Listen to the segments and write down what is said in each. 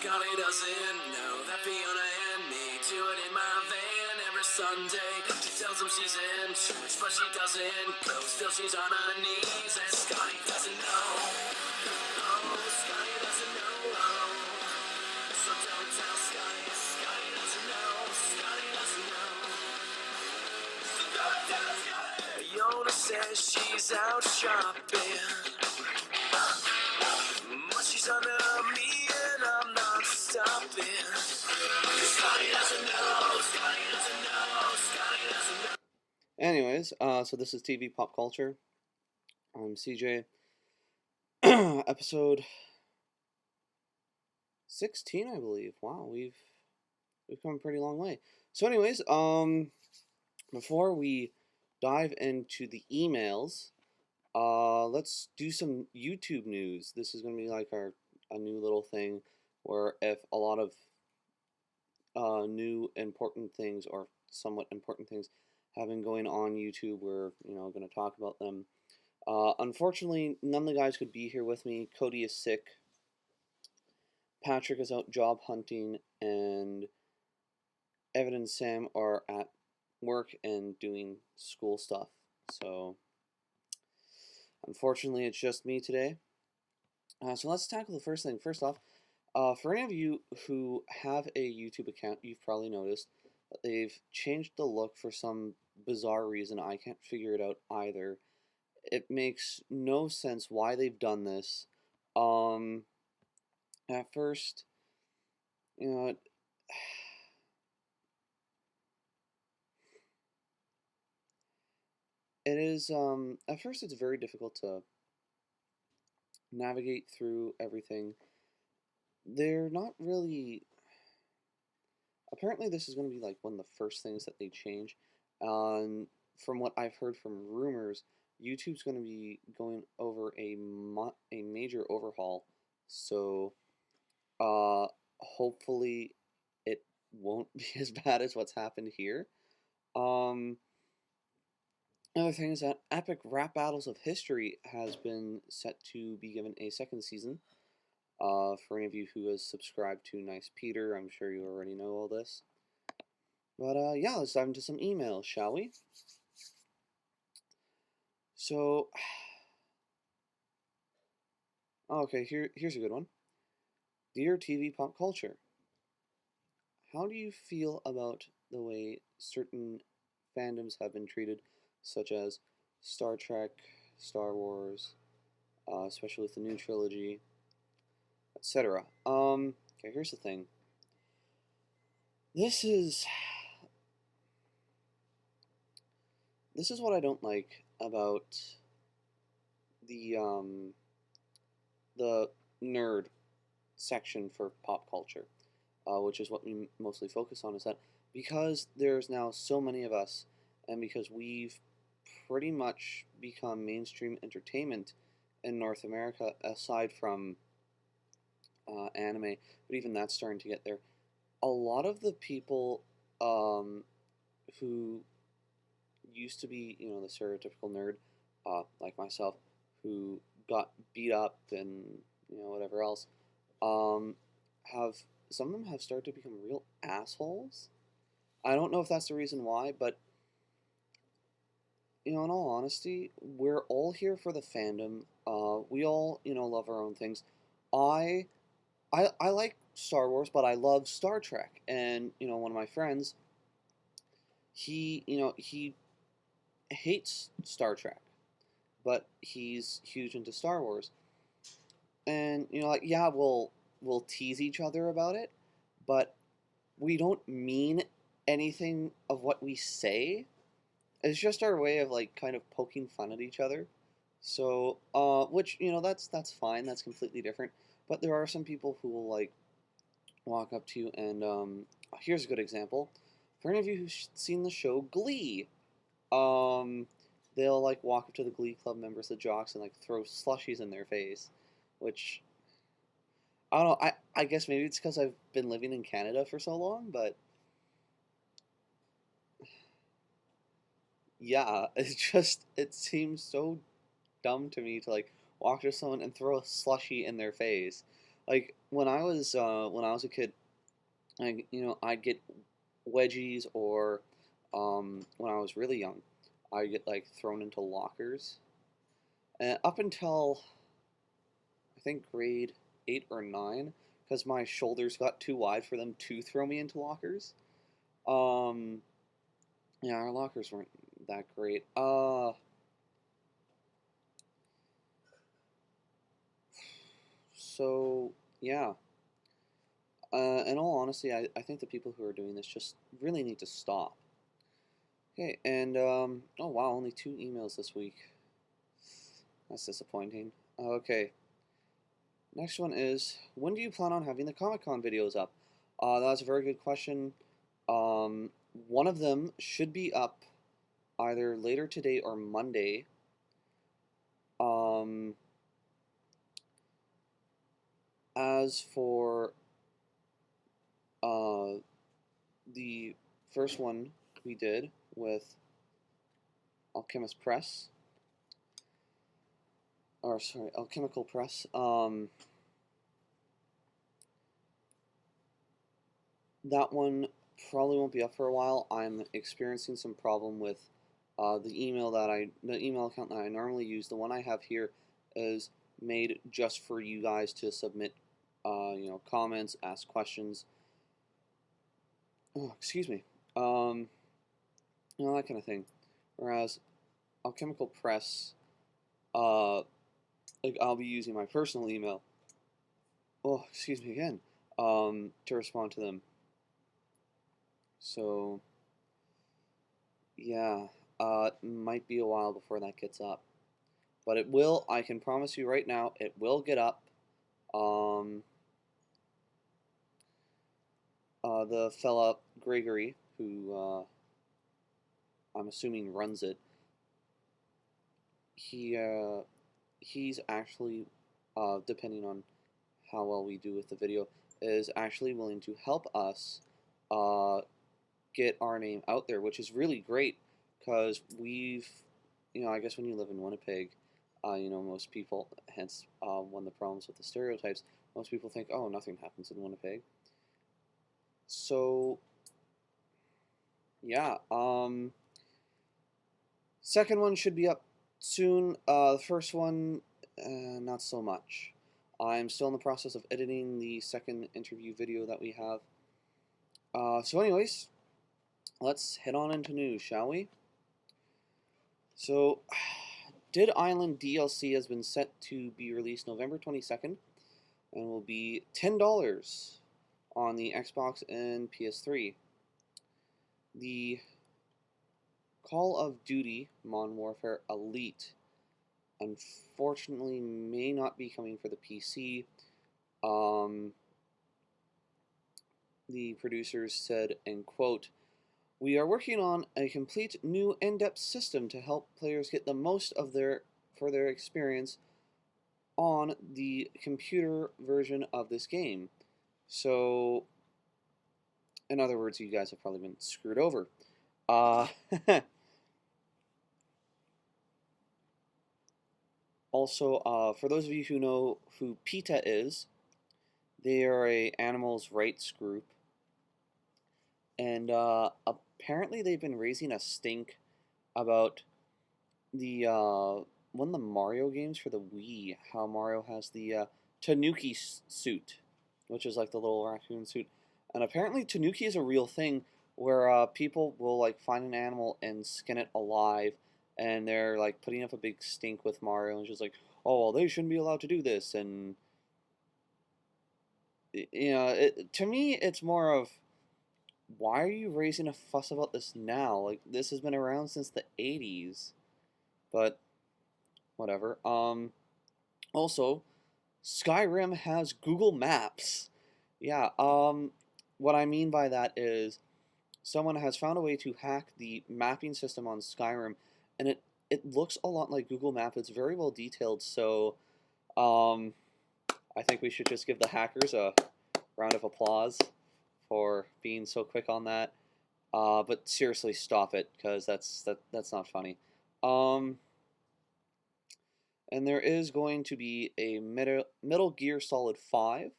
Scotty doesn't know that Fiona and me do it in my van every Sunday. She tells him she's in church, but she doesn't go. Still, she's on her knees, and Scotty doesn't know. Oh, Scotty doesn't know. So don't tell Scotty. Scotty doesn't know. Scotty doesn't know. So don't tell Scotty. Fiona says she's out shopping, but she's under me and I'm not stopping. Scotty doesn't know. Scotty doesn't know. Scotty doesn't know. Anyways, so this is TV Pop Culture. I'm CJ. Episode 16, I believe. Wow, we've come a pretty long way. So anyways, before we dive into the emails, let's do some YouTube news. This is going to be like a new little thing where if a lot of new important things or somewhat important things have been going on YouTube, we're going to talk about them. Unfortunately, none of the guys could be here with me. Cody is sick. Patrick is out job hunting, and Evan and Sam are at work and doing school stuff. So, unfortunately, it's just me today. So let's tackle the first thing. First off, for any of you who have a YouTube account, you've probably noticed that they've changed the look for some bizarre reason. I can't figure it out either. It makes no sense why they've done this. At first, it is, at first it's very difficult to navigate through everything. They're not really, apparently this is going to be like one of the first things that they change. From what I've heard from rumors, YouTube's going to be going over a major overhaul. So, hopefully it won't be as bad as what's happened here. Another thing is that Epic Rap Battles of History has been set to be given a second season. For any of you who has subscribed to Nice Peter, I'm sure you already know all this. But yeah, let's dive into some emails, shall we? So, okay, here's a good one. Dear TV Pop Culture, how do you feel about the way certain fandoms have been treated, such as Star Trek, Star Wars, especially with the new trilogy, etc.? Okay, here's the thing. This is what I don't like about the nerd section for pop culture, which is what we mostly focus on, is that because there's now so many of us, and because we've pretty much become mainstream entertainment in North America, aside from anime, but even that's starting to get there. A lot of the people who used to be, the stereotypical nerd, like myself, who got beat up and whatever else, have some of them have started to become real assholes. I don't know if that's the reason why, but in all honesty, we're all here for the fandom. We all love our own things. I like Star Wars, but I love Star Trek, and one of my friends, he hates Star Trek, but he's huge into Star Wars. And yeah, we'll tease each other about it, but we don't mean anything of what we say. It's just our way of like kind of poking fun at each other. So, which that's fine. That's completely different. But there are some people who will like walk up to you and here's a good example. For any of you who've seen the show Glee, they'll like walk up to the Glee Club members, the jocks, and like throw slushies in their face, which I don't know. I guess maybe it's because I've been living in Canada for so long, but yeah, it seems so dumb to me to like walk to someone and throw a slushie in their face. Like, when I was a kid, I'd get wedgies, or when I was really young, I'd get like thrown into lockers. And up until I think grade 8 or 9, because my shoulders got too wide for them to throw me into lockers. Um, yeah, our lockers weren't that great. So yeah. In all honesty, I think the people who are doing this just really need to stop. Okay, and oh wow, only 2 emails this week. That's disappointing. Okay, next one is, when do you plan on having the Comic-Con videos up? That's a very good question. Um, one of them should be up either later today or Monday. Um, as for uh, the first one we did with Alchemist Press, or sorry, Alchemical Press, that one probably won't be up for a while. I'm experiencing some problem with the email account that I normally use. The one I have here is made just for you guys to submit, comments, ask questions. Oh, excuse me. That kind of thing. Whereas Alchemical Press, like I'll be using my personal email. Oh, excuse me again. To respond to them. So, yeah, it might be a while before that gets up. But it will, I can promise you right now, it will get up. The fella, Gregory, who I'm assuming runs it, he's actually, depending on how well we do with the video, is actually willing to help us get our name out there, which is really great, because I guess when you live in Winnipeg, most people, hence one of the problems with the stereotypes, most people think, oh, nothing happens in Winnipeg. So, yeah, second one should be up soon. The first one, not so much. I'm still in the process of editing the second interview video that we have. So anyways, let's head on into news, shall we? So, Dead Island DLC has been set to be released November 22nd and will be $10 on the Xbox and PS3. The Call of Duty Modern Warfare Elite unfortunately may not be coming for the PC. The producers said, and quote, "We are working on a complete new in-depth system to help players get the most of their experience on the computer version of this game." So, in other words, you guys have probably been screwed over. Also, for those of you who know who PETA is, they are a animals rights group, and apparently they've been raising a stink about the one of the Mario games for the Wii, how Mario has the Tanuki suit, which is like the little raccoon suit, and apparently Tanuki is a real thing where people will like find an animal and skin it alive, and they're like putting up a big stink with Mario, and just like, oh well, they shouldn't be allowed to do this, and to me it's more of, why are you raising a fuss about this now? Like, this has been around since the 80s. But whatever. Also, Skyrim has Google Maps. Yeah, what I mean by that is someone has found a way to hack the mapping system on Skyrim, and it looks a lot like Google Maps. It's very well detailed, so I think we should just give the hackers a round of applause for being so quick on that. But seriously, stop it, because that's not funny. And there is going to be a Metal Gear Solid 5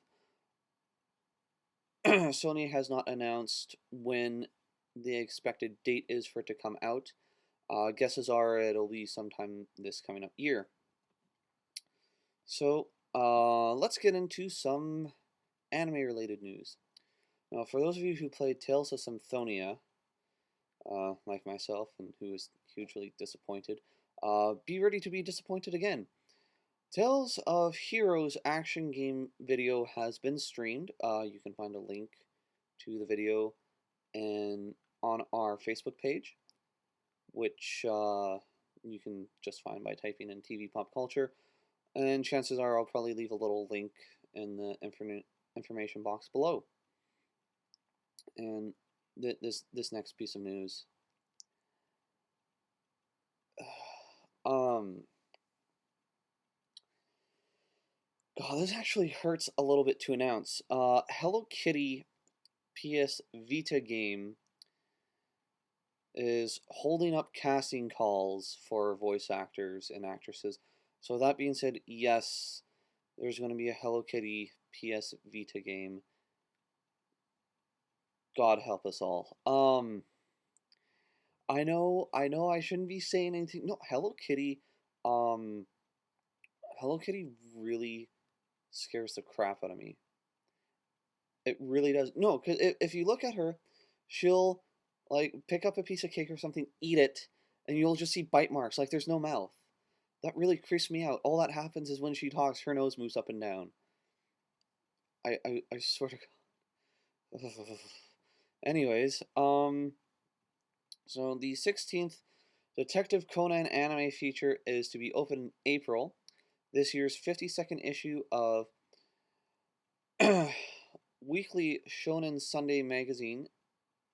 Sony has not announced when the expected date is for it to come out. Guesses are it'll be sometime this coming up year. So, let's get into some anime-related news. Now, for those of you who played Tales of Symphonia, like myself, and who was hugely disappointed, be ready to be disappointed again. Tales of Heroes action game video has been streamed. You can find a link to the video on our Facebook page, which you can just find by typing in TV Pop Culture. And chances are I'll probably leave a little link in the information box below. And this next piece of news. God, this actually hurts a little bit to announce. Hello Kitty PS Vita game is holding up casting calls for voice actors and actresses. So that being said, yes, there's going to be a Hello Kitty PS Vita game. God help us all. I know I shouldn't be saying anything. No, Hello Kitty really scares the crap out of me. It really does. No, because if you look at her, she'll like pick up a piece of cake or something, eat it, and you'll just see bite marks like there's no mouth. That really creeps me out. All that happens is when she talks, her nose moves up and down. I swear to God. Anyways, so the 16th Detective Conan anime feature is to be open in April. This year's 52nd issue of Weekly Shonen Sunday magazine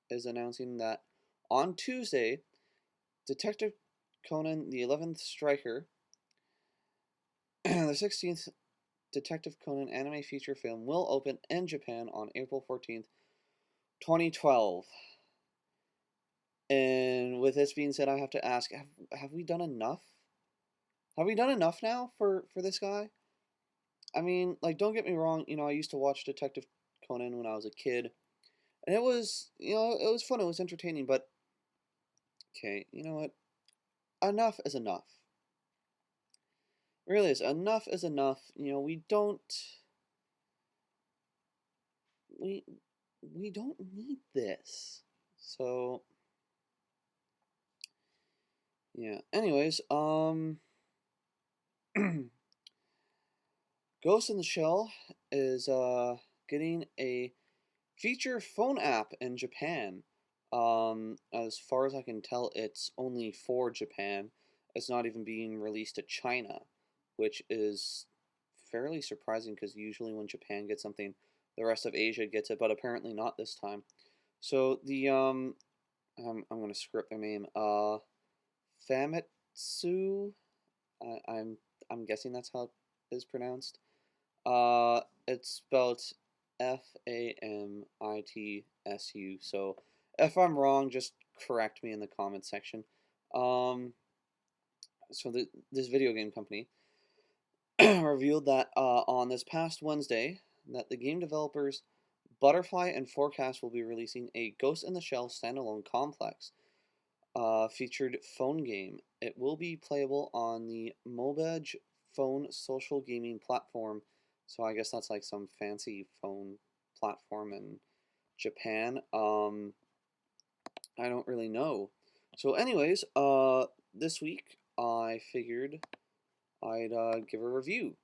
is announcing that on Tuesday, Detective Conan the 11th Striker, the 16th Detective Conan anime feature film, will open in Japan on April 14th, 2012. And with this being said, I have to ask, have we done enough? Have we done enough now for this guy? I mean, like, don't get me wrong, I used to watch Detective Conan when I was a kid, and it was, it was fun, it was entertaining, but, okay, you know what? Enough is enough. It really is. Enough is enough. We don't need this. So, yeah. Anyways, Ghost in the Shell is getting a feature phone app in Japan. As far as I can tell, it's only for Japan. It's not even being released to China, which is fairly surprising because usually when Japan gets something, the rest of Asia gets it, but apparently not this time. So the I'm gonna screw up their name. Famitsu. I'm guessing that's how it is pronounced. It's spelled Famitsu. So if I'm wrong, just correct me in the comment section. So this video game company revealed that on this past Wednesday that the game developers Butterfly and Forecast will be releasing a Ghost in the Shell standalone complex featured phone game. It will be playable on the Mobedge phone social gaming platform. So I guess that's like some fancy phone platform in Japan. I don't really know. So anyways, this week I figured I'd give a review.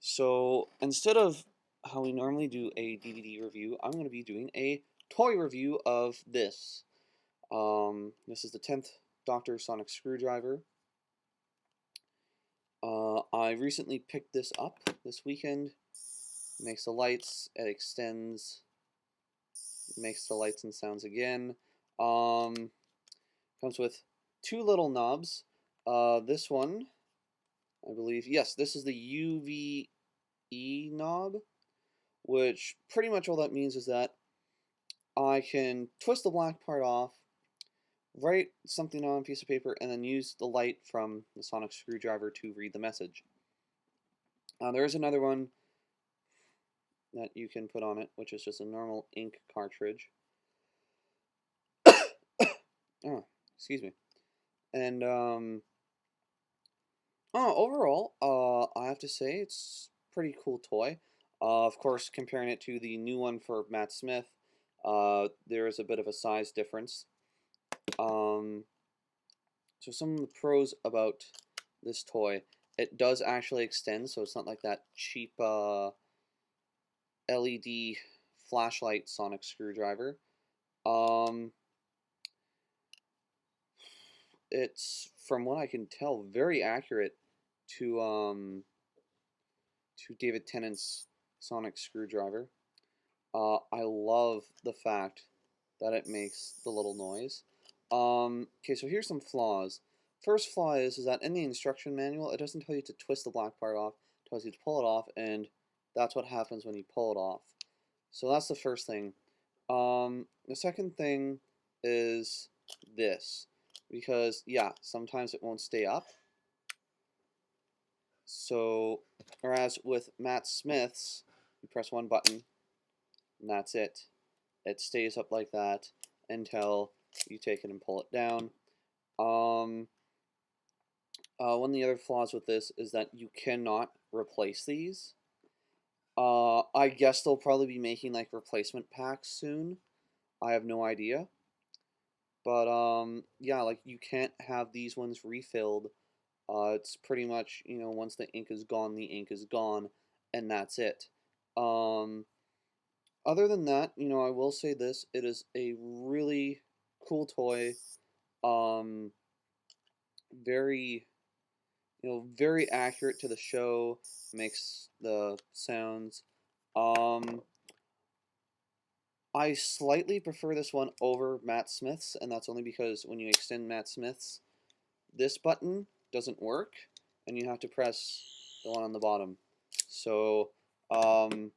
So instead of how we normally do a DVD review, I'm going to be doing a toy review of this. This is the 10th Dr. Sonic Screwdriver. I recently picked this up this weekend. It makes the lights, it extends, makes the lights and sounds again. Comes with two little knobs. This one, I believe, yes, this is the UVE knob, which pretty much all that means is that I can twist the black part off, write something on a piece of paper, and then use the light from the sonic screwdriver to read the message. There is another one that you can put on it, which is just a normal ink cartridge. Oh, excuse me. And overall, I have to say it's pretty cool toy. Of course, comparing it to the new one for Matt Smith, there is a bit of a size difference. Um, so some of the pros about this toy, it does actually extend, so it's not like that cheap LED flashlight sonic screwdriver. Um, it's, from what I can tell, very accurate to David Tennant's sonic screwdriver. I love the fact that it makes the little noise. Okay, so here's some flaws. First flaw is that in the instruction manual, it doesn't tell you to twist the black part off, it tells you to pull it off, and that's what happens when you pull it off. So that's the first thing. The second thing is this, because yeah, sometimes it won't stay up. So, whereas with Matt Smith's, you press one button, and that's it. It stays up like that until you take it and pull it down. One of the other flaws with this is that you cannot replace these. I guess they'll probably be making like replacement packs soon. I have no idea. But yeah, like you can't have these ones refilled. It's pretty much, once the ink is gone, the ink is gone, and that's it. Um, Other than that, I will say this: it is a really cool toy. Um, very, very accurate to the show. Makes the sounds. Um, I slightly prefer this one over Matt Smith's, and that's only because when you extend Matt Smith's, this button doesn't work, and you have to press the one on the bottom. So, um,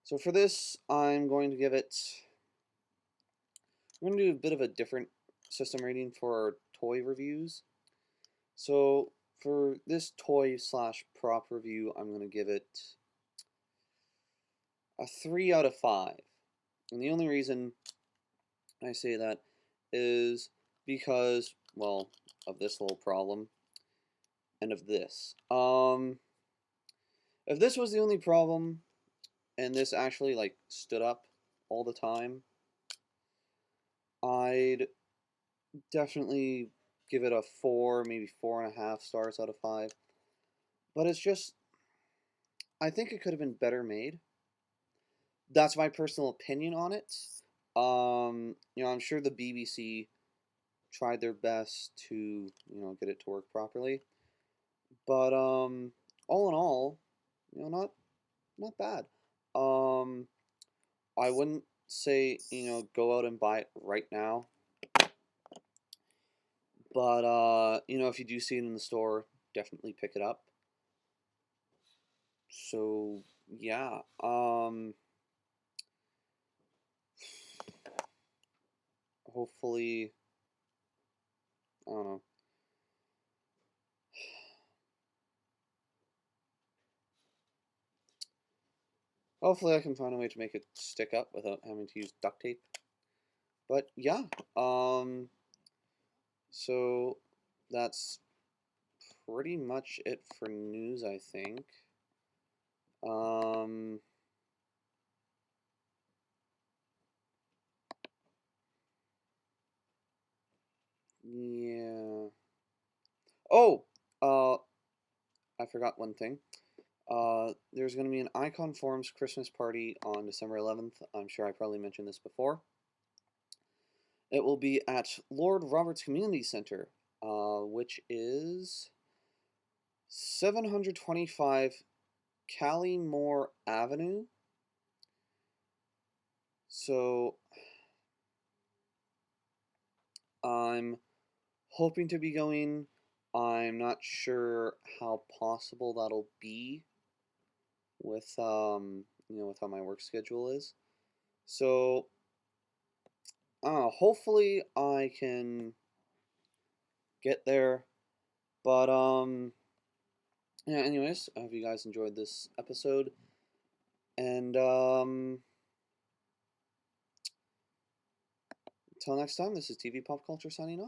so for this, I'm going to give it. I'm going to do a bit of a different system rating for toy reviews. So for this toy slash prop review, I'm going to give it a 3 out of 5. And the only reason I say that is because, well, of this little problem and of this. If this was the only problem and this actually like stood up all the time, I'd definitely give it a 4, maybe 4.5 stars out of 5. But it's just, I think it could have been better made. That's my personal opinion on it. I'm sure the BBC tried their best to, get it to work properly. But all in all, not bad. Um, I wouldn't say, go out and buy it right now. But if you do see it in the store, definitely pick it up. So yeah, hopefully, I don't know. Hopefully I can find a way to make it stick up without having to use duct tape. But yeah, so that's pretty much it for news, I think. Um, yeah. Oh, I forgot one thing. There's going to be an Icon Forums Christmas party on December 11th. I'm sure I probably mentioned this before. It will be at Lord Roberts Community Center, which is 725 Callymore Avenue. So I'm hoping to be going. I'm not sure how possible that'll be with with how my work schedule is. So hopefully I can get there. But yeah, anyways, I hope you guys enjoyed this episode. And until next time, this is TV Pop Culture signing off.